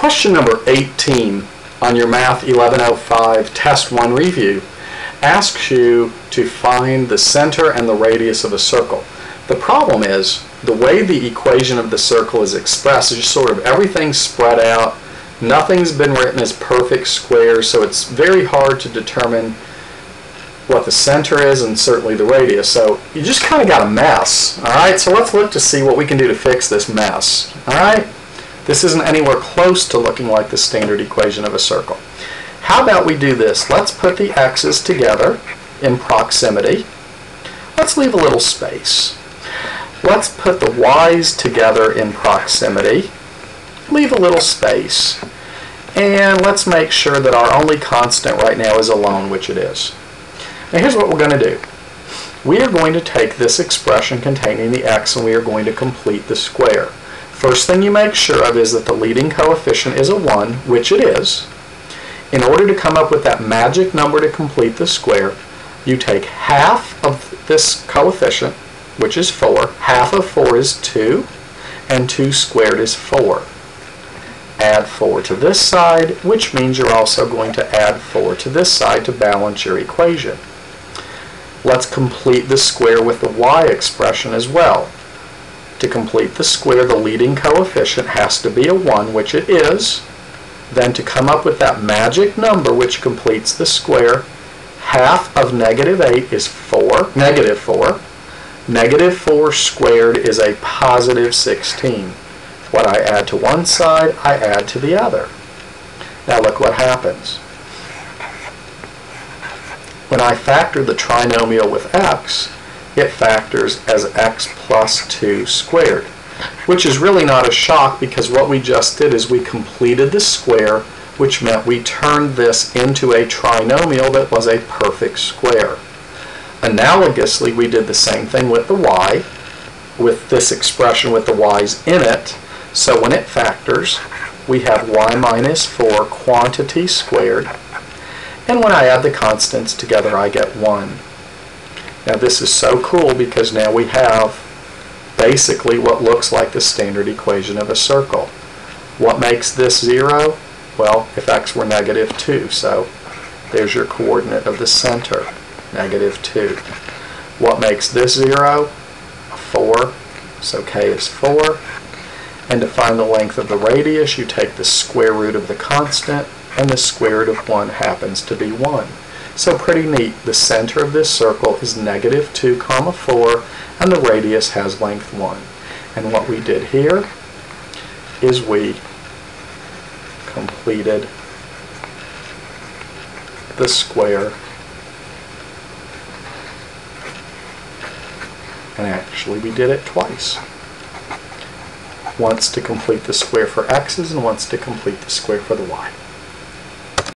Question number 18 on your Math 1105 Test 1 review asks you to find the center and the radius of a circle. The problem is the way the equation of the circle is expressed is just sort of everything's spread out. Nothing's been written as perfect squares, so it's very hard to determine what the center is and certainly the radius. So you just kind of got a mess. Alright, so let's look to see what we can do to fix this mess. Alright, this isn't anywhere close to looking like the standard equation of a circle. How about we do this? Let's put the x's together in proximity. Let's leave a little space. Let's put the y's together in proximity. Leave a little space. And let's make sure that our only constant right now is alone, which it is. Now here's what we're going to do. We are going to take this expression containing the x and we are going to complete the square. First thing you make sure of is that the leading coefficient is a 1, which it is. In order to come up with that magic number to complete the square, you take half of this coefficient, which is 4. Half of 4 is 2, and 2 squared is 4. Add 4 to this side, which means you're also going to add 4 to this side to balance your equation. Let's complete the square with the y expression as well. To complete the square, the leading coefficient has to be a 1, which it is. Then to come up with that magic number which completes the square, half of negative 8 is 4, negative 4. Negative 4 squared is a positive 16. What I add to one side, I add to the other. Now look what happens. When I factor the trinomial with x, it factors as x plus 2 squared, which is really not a shock because what we just did is we completed the square, which meant we turned this into a trinomial that was a perfect square. Analogously, we did the same thing with the y, with this expression with the y's in it. So when it factors, we have y minus 4 quantity squared, and when I add the constants together, I get 1. Now this is so cool because now we have basically what looks like the standard equation of a circle. What makes this 0? Well, if x were negative 2, so there's your coordinate of the center, negative 2. What makes this 0? 4, so k is 4. And to find the length of the radius, you take the square root of the constant, and the square root of 1 happens to be 1. So pretty neat. The center of this circle is negative 2, 4, and the radius has length 1. And what we did here is we completed the square. And actually we did it twice. Once to complete the square for x's and once to complete the square for the y.